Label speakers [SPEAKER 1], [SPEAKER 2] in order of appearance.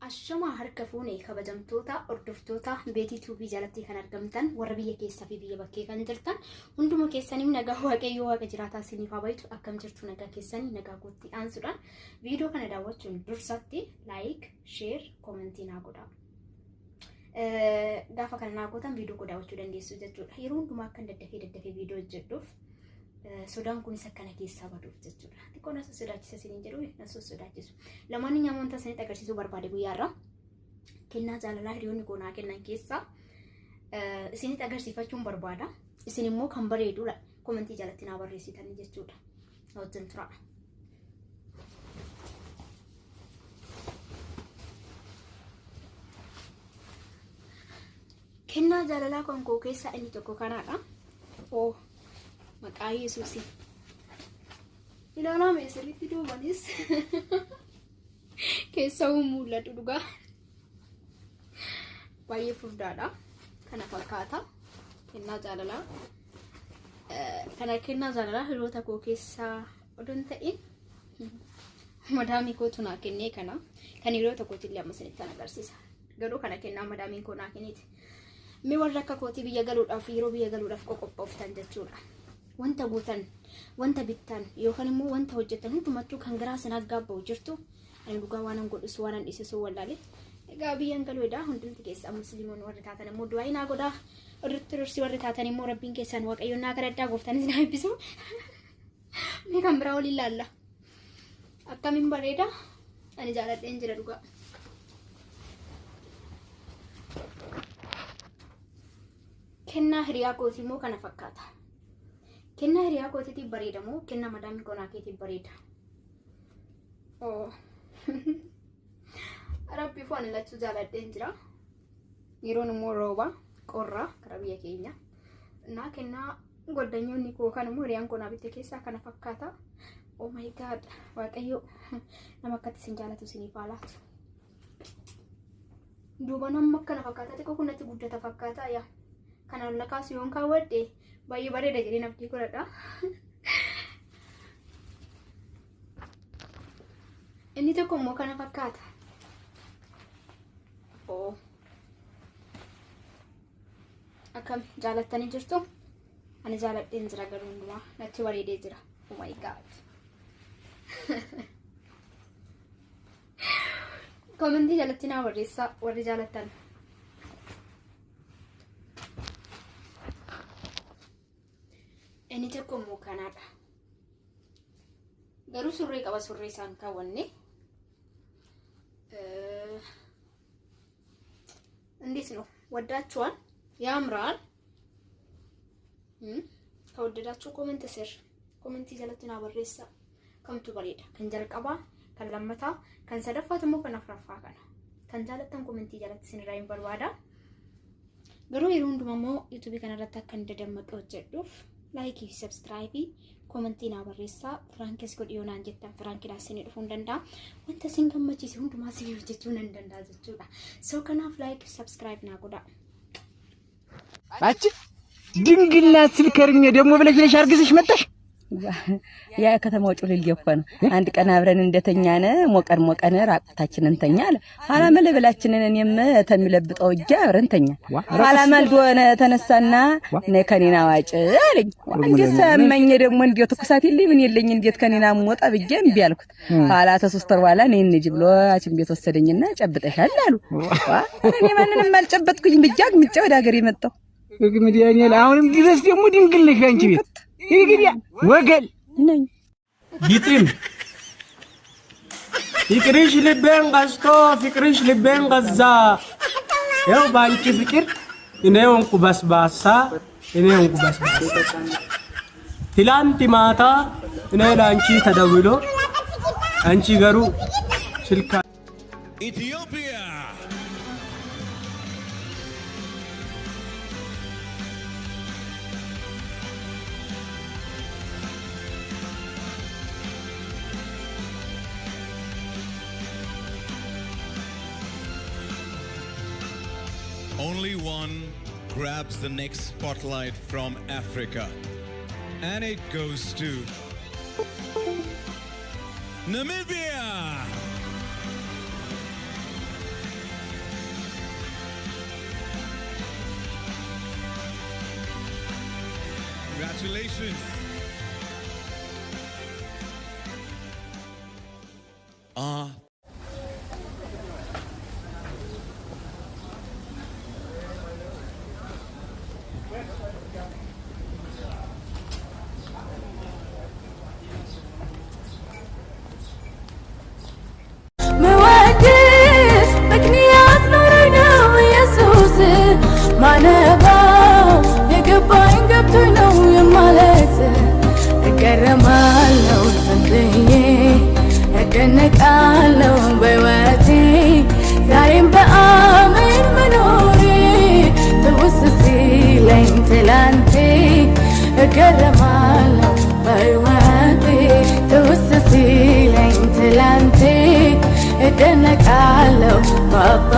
[SPEAKER 1] Ashama harka fuunee kabajamtoota hordoftoota beetii tuubii jalatti kan argamtan warra biyya keessaa fi biyya bakkee kan jirtan hunduma keessaniif nagaa waaqayyoo waaqa jiraataa isiniif haa baay'atu akkam jirtu nagaa keessanii nagaa gootti aansuudhaan viidiyoo kana daawwachuun dursatti laayik, sheer, koomentii naa godhaa. Gaafa kana naa gootan viidiyoo daawwachuu dandeessu jechuudha. Yeroo hundumaa akka daddafee viidiyoo hojjedhuuf sodaan kunis akkana keessaa baduuf jechuudha. Xiqqoo na sodaachisa isiniin jedhu na sodaachisu. Lamaan nyaamota isinitti agarsiisuu barbaade guyyaarra kennaa jaalalaa hiriyoonni goonaa kennan keessaa isinitti agarsiifachuun barbaada. Isin immoo kan bareedudha. Koomentii jalatti naa barreessitanii jechuudha. Wajjin turaa. Kennaa jaalalaa kan koo keessaa inni tokko kanaadha. Maqaa Yesuusi. Ilaalaa meesiritti duubanis keessa mul'atu dhugaa. Baay'ee furdaadha. Kana fakkaata. Kennaa jaalalaa. Kana kennaa jaalalaa hiriyoota koo keessaa odoon ta'in madaamii kootu naa kennee kana. Kan hiriyoota kootillee amma isinitti agarsiisa. Garuu kana kennaa madaamiin koo naa kenniiti. Mee warra akka kootii biyya galuudhaaf yeroo biyya galuudhaaf qophooftan jechuudha. Wanta gootan, wanta bittan yookaan immoo wanta hojjetan hundumattuu kan garaa sana gaabbaa'u jirtu ani dhugaa waan an godhisu waan an dhiisisu wallaalee egaa biyyan galuudha hundumti keessaa musliimoon warri taatan immoo du'aa naa godhaa irratti dursi warri taatan immoo rabbiin keessaan waaqayyoon naa kadhadhaa gooftanis naa eebbisu mee kan biraa waliin laalla akkamiin bareeda ani jaaladheen jira dhugaa. Kennaa hiriyaa kootii immoo kana fakkaata. Kennaa hiriyaa kootiitiif bareeda moo kennaa madaamii koonaa keetiif bareeda? Rabbi foon lachuu jaaladheen jira. Yeroon immoo rooba qorraa karaa biyya keenya. Naa kennaa goddanyoonni koo kan immoo hiriyaan koonaa bitte keessaa kana fakkaata. Oh my god, waaqayyo nama akkatti isin jaalatu isiniif haa laatu. Duuba nama akkana fakkaata xiqqoo kun natti guddata fakkaata yaa. Kana lakaas yoon kaawwadhe baay'ee bareeda jedhee naftii godhadha. Inni tokko immoo kana fakkaata. Akkam jaalattanii jirtu? Ani jaaladheen jira garuu hundumaa natti bareedee jira. Oh my god. Koomentii jalatti naa barreessaa warri jaalattan. Inni tokko immoo kanaadha. Garuu surree qaba surree isaan kaawwanne. እንዴት ነው ወዳችኋል? ያምራል? ከወደዳችሁ ኮሜንት ስር ኮሜንት ጀለትና በሬሳ ከምቱ በሬዳ ከንጀልቀባ ከለመታ ከንሰደፋት ሞ ከነፍራፋ ከና ከንጃለተን ኮሜንት ጀለት ሲንራይን በርባዳ ገሩ ይሩንዱማሞ ዩቲዩብ ከነረታ ከንደደመቀው ጀዱፍ ላይክ ሰብስክራይብ ኮሜንቲና በሬሳ ፍራንክስ ጎዲዮና አንጀተን ፍራንኪላ ሲኒ ዱፉ እንደንዳ ወንተ ሲንገመቺ ሲሁን ዱማ ሲዩጀቹን እንደንዳ ዘቹዳ ሰው ከናፍ ላይክ ሰብስክራይብ ና ጎዳ
[SPEAKER 2] አቺ ድንግልናት ስልከርኝ ደሞ ብለሽ አርግዝሽ መጣሽ ያ ከተማው ጩልል ይፈነ አንድ ቀን አብረን እንደተኛነ ሞቀን ራቁታችንን ተኛለ አላመለበላችንን እኔም ተሚለብጠው እጃ አብረን ተኛ አላማልዶ ተነሳና ነከኒና ዋጭ አለኝ እንዴት ሰማኝ ደሞ እንዴት ትኩሳት ይልኝ ምን ይልኝ እንዴት ከኒና ሞጣ ብዬም ቢያልኩት ኋላ ተሶስተር በኋላ ነኝ እንጂ ብሎ አችን ቤት ወሰደኝና ጨብጠሻል አሉ እኔ ማንንም አልጨበጥኩኝ ብጃግ ምጫ ወደ ሀገር የመጣው ግምዲያኛል አሁንም ድረስ ደሞ ድንግል ነሽ አንቺ ቤት ይግዲያ ወገል ነኝ ቢጥም ፍቅርሽ ልቤን ቀስቶ ፍቅርሽ ልቤን ገዛ ያው ባንቺ ፍቅር እኔ ወንኩ በስባሳ ትላንት ማታ እኔ ላንቺ ተደውሎ አንቺ ገሩ ስልካ ኢትዮጵያ
[SPEAKER 3] Only one grabs the next spotlight from Africa, and it goes to Namibia. Congratulations.
[SPEAKER 4] ማነባው የገባኝ ገብቶኝ ነው የማለት እገረማለሁ ዝምብዬ እደነቃለሁ በሕይወቴ ዛሬም በአሜን መኖሬ ትውስ ሲለኝ ትላንቴ እገረማለሁ በሕይወቴ ትውስ ሲለኝ ትላንቴ እደነቃለሁ ባባ